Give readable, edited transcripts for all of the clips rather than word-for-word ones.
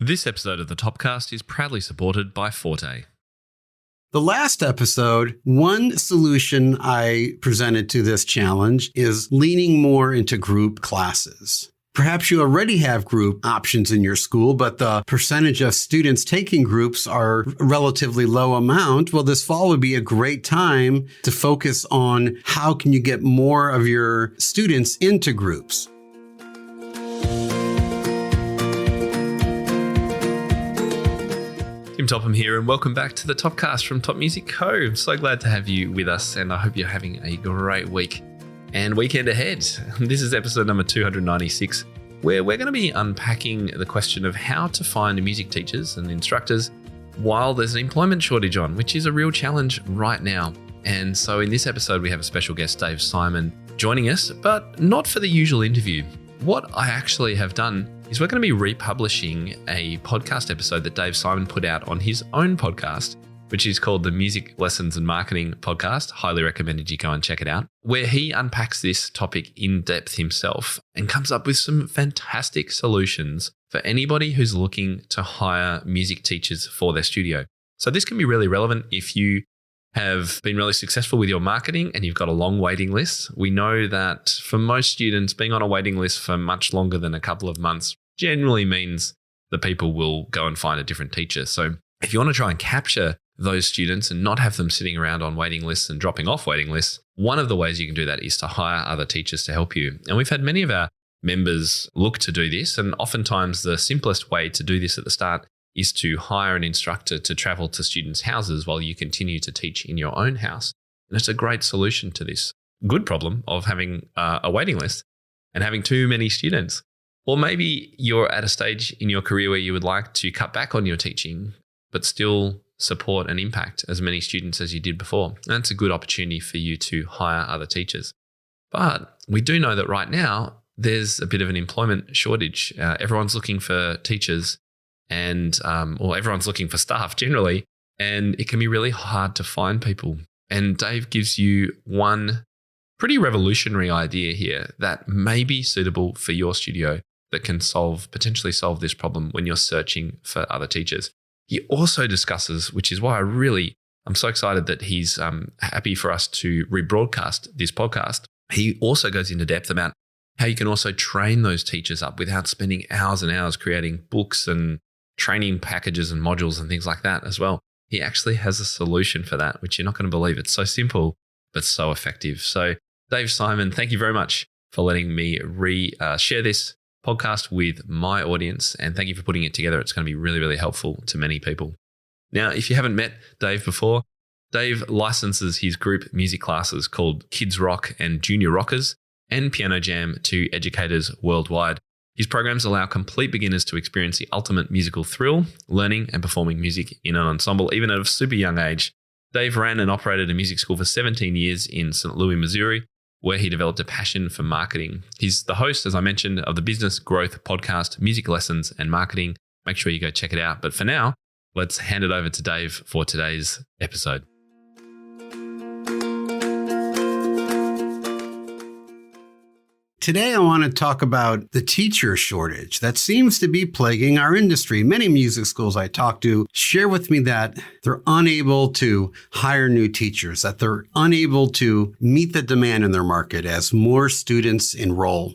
This episode of the Topcast is proudly supported by Forte. The last episode, one solution I presented to this challenge is leaning more into group classes. Perhaps you already have group options in your school, but the percentage of students taking groups are a relatively low amount. Well, this fall would be a great time to focus on how can you get more of your students into groups. Tim Topham here, and welcome back to the Topcast from Top Music Co. I'm so glad to have you with us, and I hope you're having a great week and weekend ahead. This is episode number 296, where we're going to be unpacking the question of how to find music teachers and instructors while there's an employment shortage on, which is a real challenge right now. And so in this episode, we have a special guest, Dave Simon, joining us, but not for the usual interview. What I actually have done is we're going to be republishing a podcast episode that Dave Simon put out on his own podcast, which is called the Music Lessons and Marketing Podcast. Highly recommended you go and check it out, where he unpacks this topic in depth himself and comes up with some fantastic solutions for anybody who's looking to hire music teachers for their studio. So this can be really relevant if you have been really successful with your marketing and you've got a long waiting list. We know that for most students, being on a waiting list for much longer than a couple of months generally means that people will go and find a different teacher. So if you want to try and capture those students and not have them sitting around on waiting lists and dropping off waiting lists, one of the ways you can do that is to hire other teachers to help you. And we've had many of our members look to do this, and oftentimes the simplest way to do this at the start is to hire an instructor to travel to students' houses while you continue to teach in your own house. And it's a great solution to this good problem of having a waiting list and having too many students. Or maybe you're at a stage in your career where you would like to cut back on your teaching, but still support and impact as many students as you did before. That's a good opportunity for you to hire other teachers. But we do know that right now, there's a bit of an employment shortage. Everyone's looking for teachers and everyone's looking for staff generally, and it can be really hard to find people. And Dave gives you one pretty revolutionary idea here that may be suitable for your studio that can potentially solve this problem when you're searching for other teachers. He also discusses, which is why I'm so excited that he's happy for us to rebroadcast this podcast. He also goes into depth about how you can also train those teachers up without spending hours and hours creating books and training packages and modules and things like that as well. He actually has a solution for that, which you're not going to believe. It's so simple, but so effective. So Dave Simon, thank you very much for letting me share this podcast with my audience. And thank you for putting it together. It's going to be really, really helpful to many people. Now, if you haven't met Dave before, Dave licenses his group music classes called Kids Rock and Junior Rockers and Piano Jam to educators worldwide. His programs allow complete beginners to experience the ultimate musical thrill, learning and performing music in an ensemble, even at a super young age. Dave ran and operated a music school for 17 years in St. Louis, Missouri, where he developed a passion for marketing. He's the host, as I mentioned, of the business growth podcast, Music Lessons and Marketing. Make sure you go check it out. But for now, let's hand it over to Dave for today's episode. Today, I want to talk about the teacher shortage that seems to be plaguing our industry. Many music schools I talk to share with me that they're unable to hire new teachers, that they're unable to meet the demand in their market as more students enroll.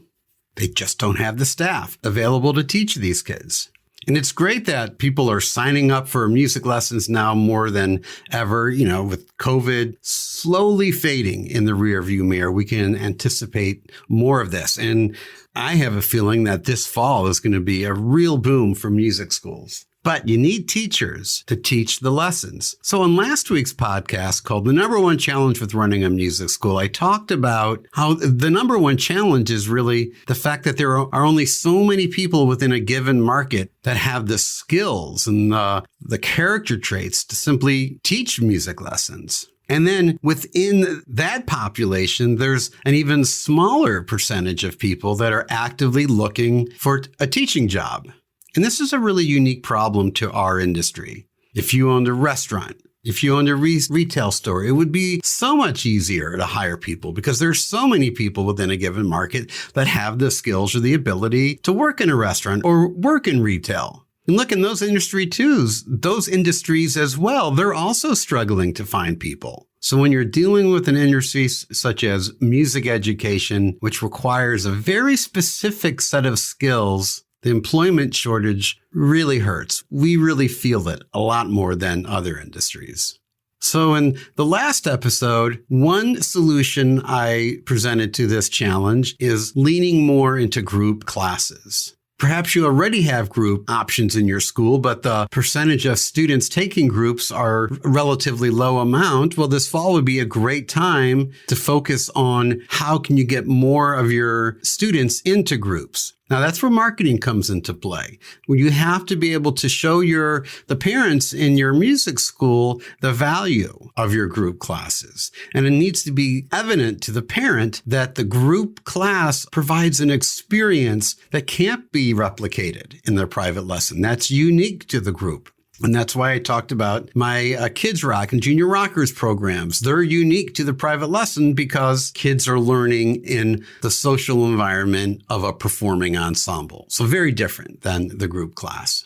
They just don't have the staff available to teach these kids. And it's great that people are signing up for music lessons now more than ever. With COVID slowly fading in the rearview mirror, we can anticipate more of this. And I have a feeling that this fall is going to be a real boom for music schools. But you need teachers to teach the lessons. So in last week's podcast called The Number One Challenge with Running a Music School, I talked about how the number one challenge is really the fact that there are only so many people within a given market that have the skills and the character traits to simply teach music lessons. And then within that population, there's an even smaller percentage of people that are actively looking for a teaching job. And this is a really unique problem to our industry. If you owned a restaurant, if you owned a retail store, it would be so much easier to hire people because there's so many people within a given market that have the skills or the ability to work in a restaurant or work in retail. And look, in those industries as well, they're also struggling to find people. So when you're dealing with an industry such as music education, which requires a very specific set of skills, the employment shortage really hurts. We really feel it a lot more than other industries. So in the last episode, one solution I presented to this challenge is leaning more into group classes. Perhaps you already have group options in your school, but the percentage of students taking groups are a relatively low amount. Well, this fall would be a great time to focus on how can you get more of your students into groups. Now, that's where marketing comes into play. When you have to be able to show the parents in your music school the value of your group classes. And it needs to be evident to the parent that the group class provides an experience that can't be replicated in their private lesson. That's unique to the group. And that's why I talked about my Kids Rock and Junior Rockers programs. They're unique to the private lesson because kids are learning in the social environment of a performing ensemble. So very different than the group class.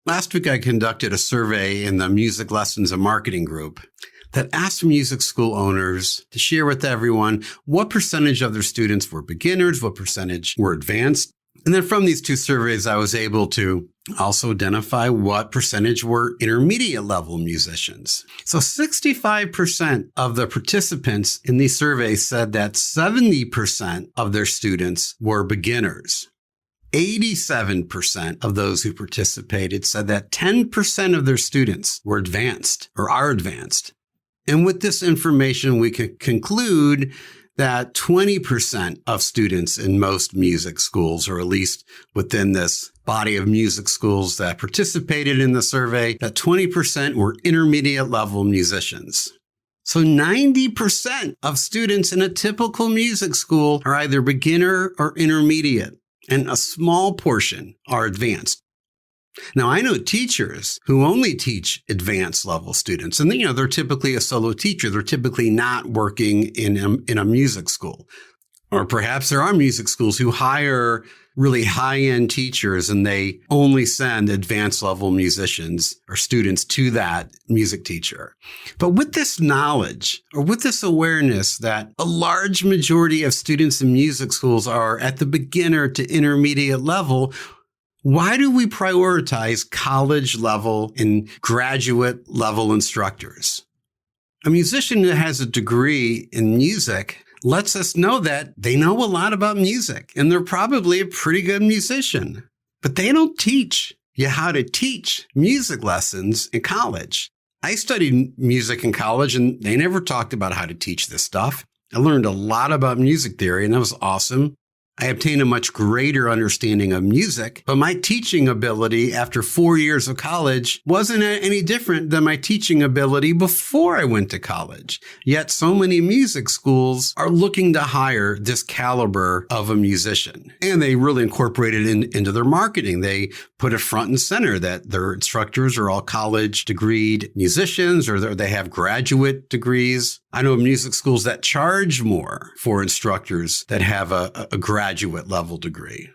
Last week, I conducted a survey in the Music Lessons and Marketing group that asked music school owners to share with everyone what percentage of their students were beginners, what percentage were advanced. And then from these two surveys, I was able to also identify what percentage were intermediate level musicians. So 65% of the participants in these surveys said that 70% of their students were beginners. 87% of those who participated said that 10% of their students were advanced or are advanced. And with this information, we can conclude that 20% of students in most music schools, or at least within this body of music schools that participated in the survey, that 20% were intermediate level musicians. So 90% of students in a typical music school are either beginner or intermediate, and a small portion are advanced. Now, I know teachers who only teach advanced level students, and they're typically a solo teacher. They're typically not working in a music school. Or perhaps there are music schools who hire really high-end teachers and they only send advanced level musicians or students to that music teacher. But with this knowledge or with this awareness that a large majority of students in music schools are at the beginner to intermediate level, why do we prioritize college level and graduate level instructors? A musician that has a degree in music lets us know that they know a lot about music and they're probably a pretty good musician, but they don't teach you how to teach music lessons in college. I studied music in college and they never talked about how to teach this stuff. I learned a lot about music theory and that was awesome. I obtained a much greater understanding of music, but my teaching ability after 4 years of college wasn't any different than my teaching ability before I went to college. Yet so many music schools are looking to hire this caliber of a musician. And they really incorporate it into their marketing. They put it front and center that their instructors are all college degreed musicians or they have graduate degrees. I know music schools that charge more for instructors that have a graduate level degree.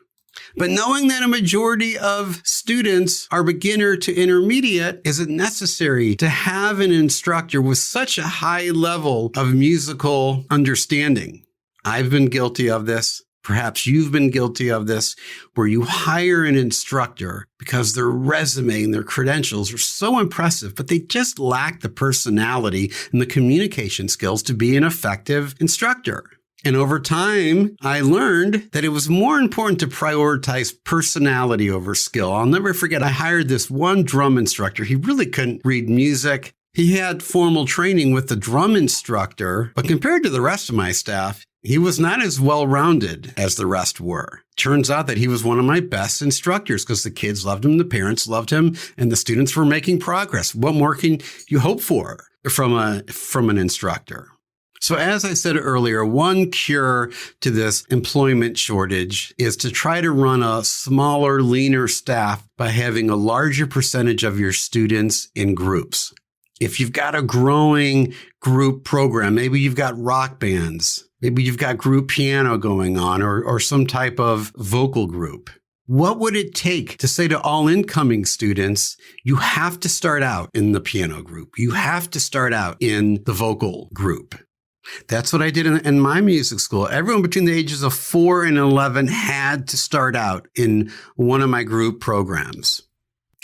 But knowing that a majority of students are beginner to intermediate, is it necessary to have an instructor with such a high level of musical understanding? I've been guilty of this. Perhaps you've been guilty of this, where you hire an instructor because their resume and their credentials are so impressive, but they just lack the personality and the communication skills to be an effective instructor. And over time, I learned that it was more important to prioritize personality over skill. I'll never forget, I hired this one drum instructor. He really couldn't read music. He had formal training with the drum instructor, but compared to the rest of my staff, he was not as well-rounded as the rest were. Turns out that he was one of my best instructors because the kids loved him, the parents loved him, and the students were making progress. What more can you hope for from an instructor? So as I said earlier, one cure to this employment shortage is to try to run a smaller, leaner staff by having a larger percentage of your students in groups. If you've got a growing group program, maybe you've got rock bands, maybe you've got group piano going on or some type of vocal group. What would it take to say to all incoming students, you have to start out in the piano group. You have to start out in the vocal group. That's what I did in my music school. Everyone between the ages of 4 and 11 had to start out in one of my group programs.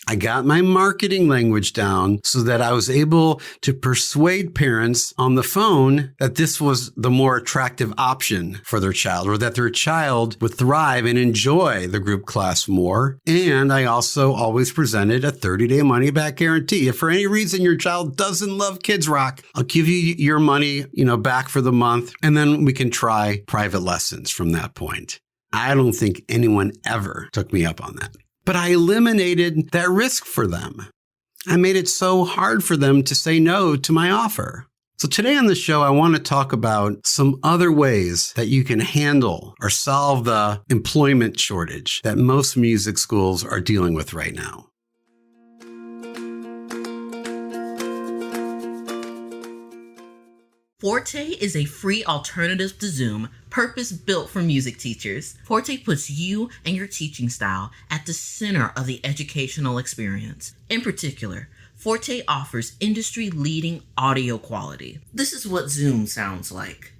I got my marketing language down so that I was able to persuade parents on the phone that this was the more attractive option for their child, or that their child would thrive and enjoy the group class more. And I also always presented a 30-day money-back guarantee. If for any reason your child doesn't love Kids Rock, I'll give you your money, back for the month, and then we can try private lessons from that point. I don't think anyone ever took me up on that. But I eliminated that risk for them. I made it so hard for them to say no to my offer. So today on the show, I want to talk about some other ways that you can handle or solve the employment shortage that most music schools are dealing with right now. Forte is a free alternative to Zoom, purpose-built for music teachers. Forte puts you and your teaching style at the center of the educational experience. In particular, Forte offers industry-leading audio quality. This is what Zoom sounds like.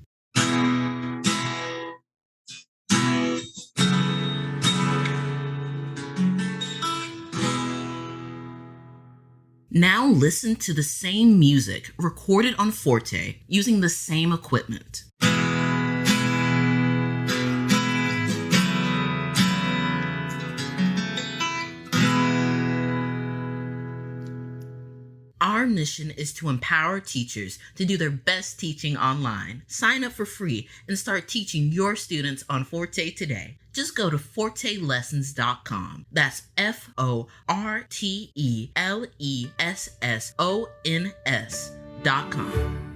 Now listen to the same music recorded on Forte using the same equipment. Our mission is to empower teachers to do their best teaching online. Sign up for free and start teaching your students on Forte today. Just go to fortelessons.com. That's FORTELESSONS.com.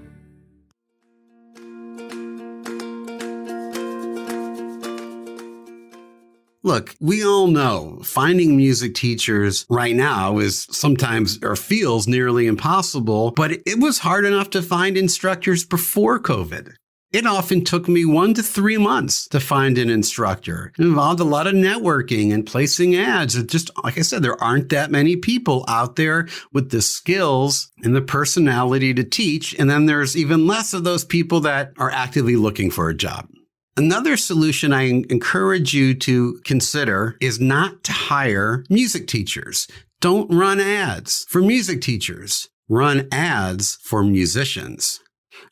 Look, we all know finding music teachers right now is sometimes or feels nearly impossible, but it was hard enough to find instructors before COVID. It often took me 1 to 3 months to find an instructor. It involved a lot of networking and placing ads. It just, like I said, there aren't that many people out there with the skills and the personality to teach. And then there's even less of those people that are actively looking for a job. Another solution I encourage you to consider is not to hire music teachers. Don't run ads for music teachers. Run ads for musicians.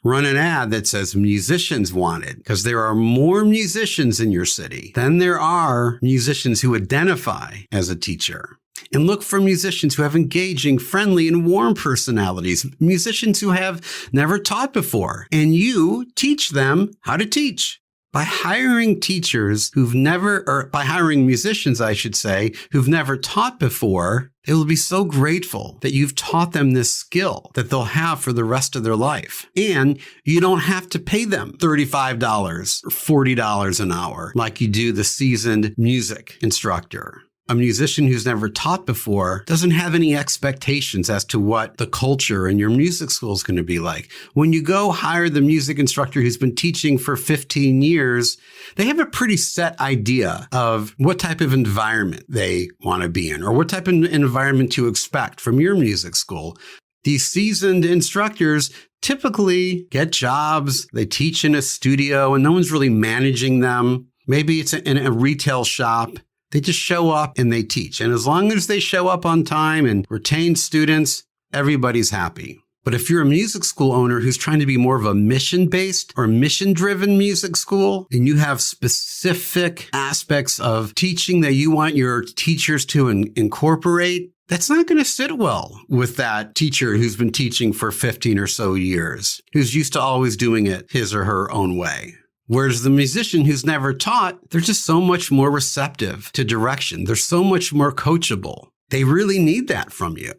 Run an ad that says musicians wanted, because there are more musicians in your city than there are musicians who identify as a teacher. And look for musicians who have engaging, friendly, and warm personalities, musicians who have never taught before, and you teach them how to teach. By hiring teachers by hiring musicians, I should say, who've never taught before, they will be so grateful that you've taught them this skill that they'll have for the rest of their life. And you don't have to pay them $35 or $40 an hour like you do the seasoned music instructor. A musician who's never taught before doesn't have any expectations as to what the culture in your music school is going to be like. When you go hire the music instructor who's been teaching for 15 years, they have a pretty set idea of what type of environment they want to be in or what type of environment to expect from your music school. These seasoned instructors typically get jobs. They teach in a studio and no one's really managing them. Maybe it's in a retail shop. They just show up and they teach. And as long as they show up on time and retain students, everybody's happy. But if you're a music school owner who's trying to be more of a mission-based or mission-driven music school, and you have specific aspects of teaching that you want your teachers to incorporate, that's not going to sit well with that teacher who's been teaching for 15 or so years, who's used to always doing it his or her own way. Whereas the musician who's never taught, they're just so much more receptive to direction. They're so much more coachable. They really need that from you.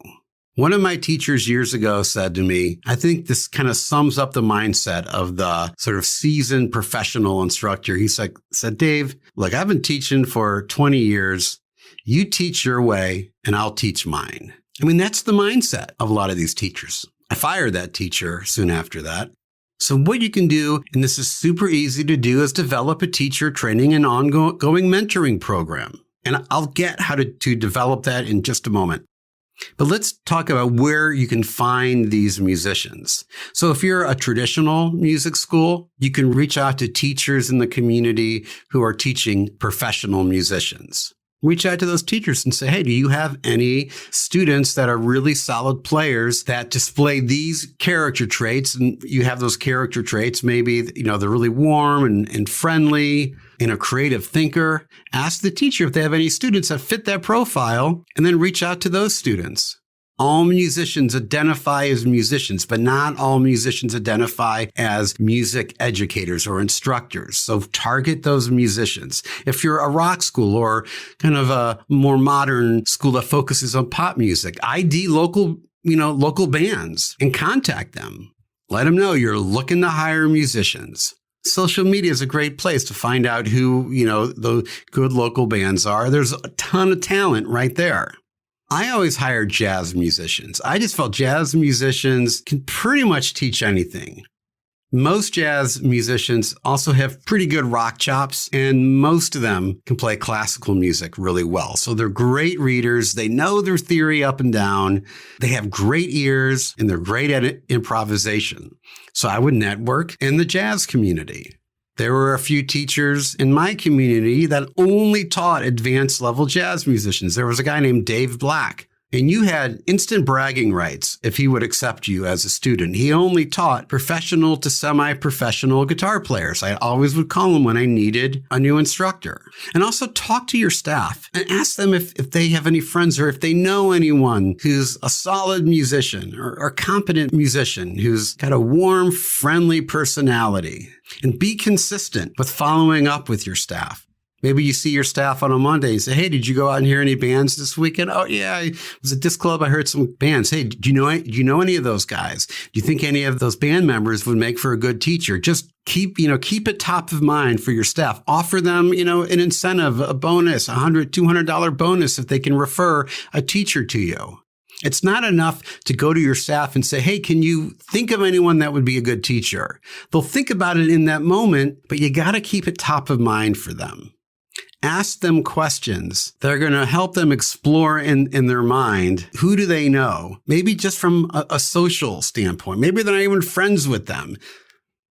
One of my teachers years ago said to me, I think this kind of sums up the mindset of the sort of seasoned professional instructor. He said, Dave, look, I've been teaching for 20 years. You teach your way and I'll teach mine. I mean, that's the mindset of a lot of these teachers. I fired that teacher soon after that. So what you can do, and this is super easy to do, is develop a teacher training and ongoing mentoring program. And I'll get how to develop that in just a moment. But let's talk about where you can find these musicians. So if you're a traditional music school, you can reach out to teachers in the community who are teaching professional musicians. Reach out to those teachers and say, hey, do you have any students that are really solid players that display these character traits? And you have those character traits. Maybe, they're really warm and friendly and a creative thinker. Ask the teacher if they have any students that fit that profile, and then reach out to those students. All musicians identify as musicians, but not all musicians identify as music educators or instructors. So target those musicians. If you're a rock school or kind of a more modern school that focuses on pop music, ID local bands and contact them. Let them know you're looking to hire musicians. Social media is a great place to find out who, the good local bands are. There's a ton of talent right there. I always hire jazz musicians. I just felt jazz musicians can pretty much teach anything. Most jazz musicians also have pretty good rock chops, and most of them can play classical music really well. So they're great readers. They know their theory up and down. They have great ears, and they're great at improvisation. So I would network in the jazz community. There were a few teachers in my community that only taught advanced level jazz musicians. There was a guy named Dave Black, and you had instant bragging rights if he would accept you as a student. He only taught professional to semi-professional guitar players. I always would call him when I needed a new instructor. And also talk to your staff and ask them if they have any friends or if they know anyone who's a solid musician or competent musician who's got a warm, friendly personality. And be consistent with following up with your staff. Maybe you see your staff on a Monday and say, hey, did you go out and hear any bands this weekend? Oh, yeah, I was at this club. I heard some bands. Hey, do you know any of those guys? Do you think any of those band members would make for a good teacher? Just keep it top of mind for your staff. Offer them, an incentive, a bonus, $100, $200 bonus if they can refer a teacher to you. It's not enough to go to your staff and say, hey, can you think of anyone that would be a good teacher? They'll think about it in that moment, but you got to keep it top of mind for them. Ask them questions that are going to help them explore in their mind. Who do they know? Maybe just from a social standpoint. Maybe they're not even friends with them,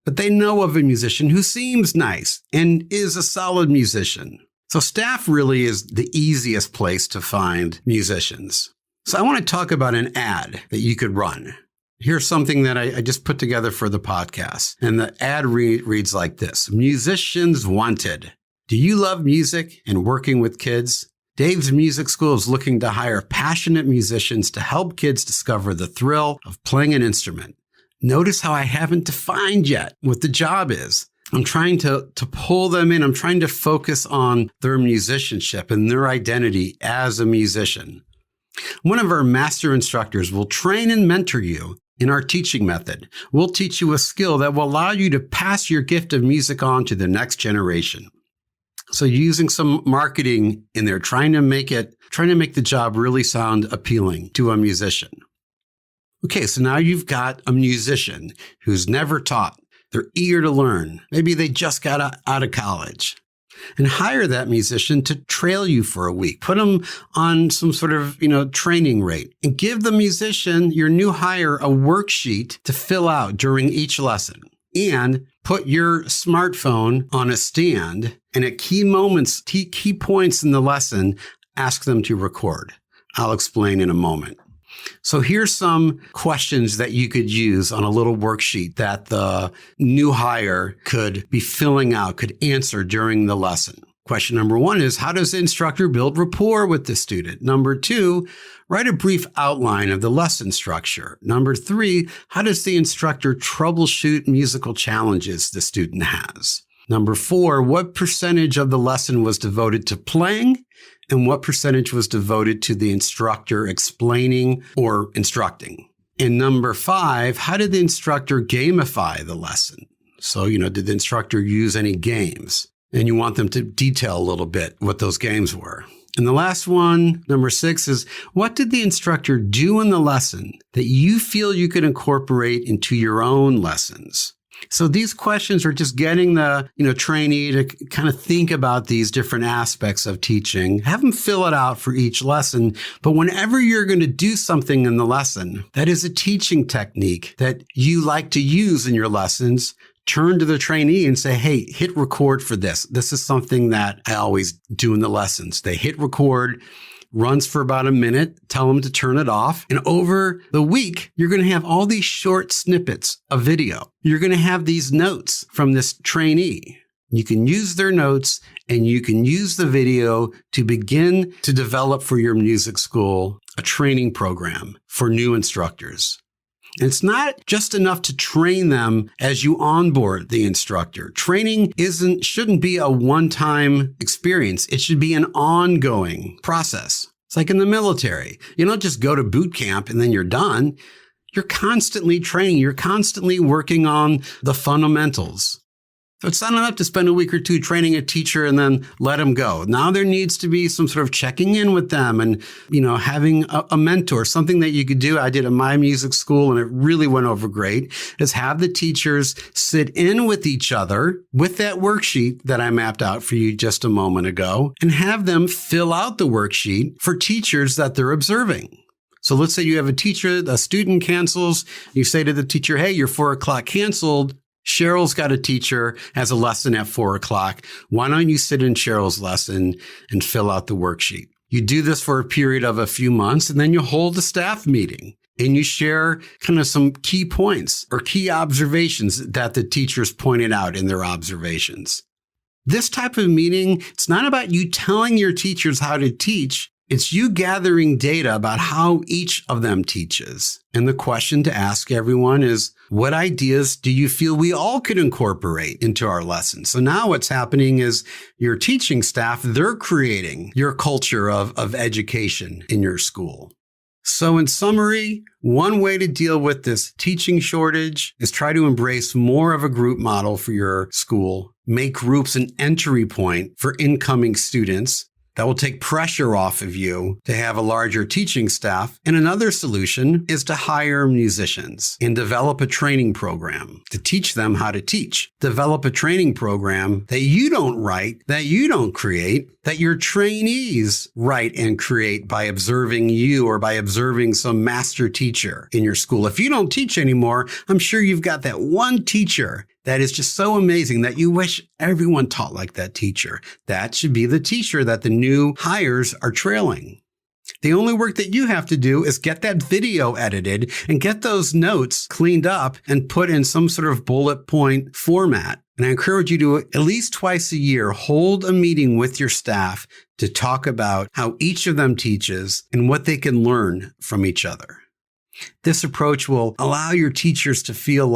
but they know of a musician who seems nice and is a solid musician. So staff really is the easiest place to find musicians. So I want to talk about an ad that you could run. Here's something that I just put together for the podcast. And the ad reads like this. Musicians wanted. Do you love music and working with kids? Dave's Music School is looking to hire passionate musicians to help kids discover the thrill of playing an instrument. Notice how I haven't defined yet what the job is. I'm trying to pull them in. I'm trying to focus on their musicianship and their identity as a musician. One of our master instructors will train and mentor you in our teaching method. We'll teach you a skill that will allow you to pass your gift of music on to the next generation. So using some marketing in there, trying to make the job really sound appealing to a musician. Okay, so now you've got a musician who's never taught. They're eager to learn. Maybe they just got out of college. And hire that musician to trail you for a week. Put them on some sort of, training rate. And give the musician, your new hire, a worksheet to fill out during each lesson. And put your smartphone on a stand, and at key moments, key points in the lesson, ask them to record. I'll explain in a moment. So here's some questions that you could use on a little worksheet that the new hire could be filling out, could answer during the lesson. Question number 1 is, how does the instructor build rapport with the student? Number 2, write a brief outline of the lesson structure. Number 3, how does the instructor troubleshoot musical challenges the student has? Number 4, what percentage of the lesson was devoted to playing and what percentage was devoted to the instructor explaining or instructing? And number 5, how did the instructor gamify the lesson? So, did the instructor use any games? And you want them to detail a little bit what those games were. And the last one, number 6, is what did the instructor do in the lesson that you feel you could incorporate into your own lessons? So these questions are just getting the trainee to kind of think about these different aspects of teaching. Have them fill it out for each lesson. But whenever you're going to do something in the lesson that is a teaching technique that you like to use in your lessons, turn to the trainee and say, hey, hit record for this. This is something that I always do in the lessons. They hit record, runs for about a minute, tell them to turn it off. And over the week, you're going to have all these short snippets of video. You're going to have these notes from this trainee. You can use their notes and you can use the video to begin to develop for your music school a training program for new instructors. And it's not just enough to train them as you onboard the instructor. Training shouldn't be a one-time experience. It should be an ongoing process. It's like in the military. You don't just go to boot camp and then you're done. You're constantly training. You're constantly working on the fundamentals. So it's not enough to spend a week or two training a teacher and then let them go. Now there needs to be some sort of checking in with them and, having a mentor, something that you could do. I did at my music school and it really went over great, is have the teachers sit in with each other with that worksheet that I mapped out for you just a moment ago and have them fill out the worksheet for teachers that they're observing. So let's say you have a student cancels. You say to the teacher, hey, your 4 o'clock canceled. Cheryl's got a teacher, has a lesson at 4 o'clock. Why don't you sit in Cheryl's lesson and fill out the worksheet? You do this for a period of a few months, and then you hold a staff meeting and you share kind of some key points or key observations that the teachers pointed out in their observations. This type of meeting, it's not about you telling your teachers how to teach. It's you gathering data about how each of them teaches. And the question to ask everyone is, what ideas do you feel we all could incorporate into our lessons? So now what's happening is your teaching staff, they're creating your culture of education in your school. So in summary, one way to deal with this teaching shortage is try to embrace more of a group model for your school. Make groups an entry point for incoming students. That will take pressure off of you to have a larger teaching staff. And another solution is to hire musicians and develop a training program to teach them how to teach. Develop a training program that you don't write, that you don't create, that your trainees write and create by observing you or by observing some master teacher in your school. If you don't teach anymore, I'm sure you've got that one teacher that is just so amazing that you wish everyone taught like that teacher. That should be the teacher that the new hires are trailing. The only work that you have to do is get that video edited and get those notes cleaned up and put in some sort of bullet point format. And I encourage you to at least twice a year hold a meeting with your staff to talk about how each of them teaches and what they can learn from each other. This approach will allow your teachers to feel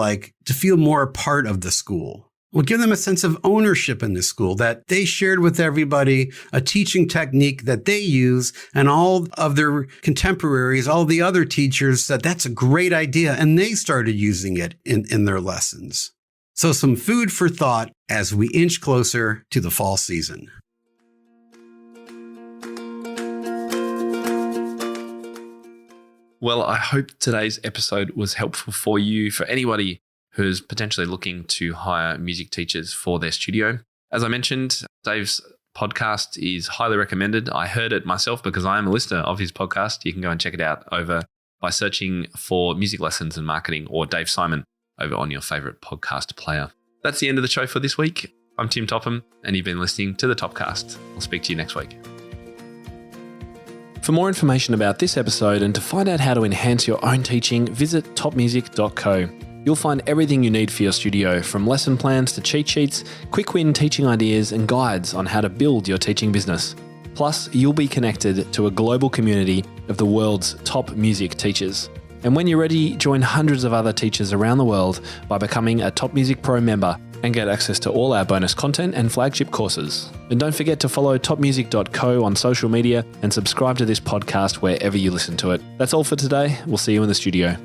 more a part of the school. Will give them a sense of ownership in the school, that they shared with everybody a teaching technique that they use, and all of their contemporaries, all the other teachers, that's a great idea, and they started using it in their lessons. So some food for thought as we inch closer to the fall season. Well, I hope today's episode was helpful for you, for anybody who's potentially looking to hire music teachers for their studio. As I mentioned, Dave's podcast is highly recommended. I heard it myself because I am a listener of his podcast. You can go and check it out over by searching for Music Lessons and Marketing or Dave Simon over on your favorite podcast player. That's the end of the show for this week. I'm Tim Topham, and you've been listening to the Topcast. I'll speak to you next week. For more information about this episode and to find out how to enhance your own teaching, visit topmusic.co. You'll find everything you need for your studio, from lesson plans to cheat sheets, quick win teaching ideas, and guides on how to build your teaching business. Plus, you'll be connected to a global community of the world's top music teachers. And when you're ready, join hundreds of other teachers around the world by becoming a Top Music Pro member and get access to all our bonus content and flagship courses. And don't forget to follow topmusic.co on social media and subscribe to this podcast wherever you listen to it. That's all for today. We'll see you in the studio.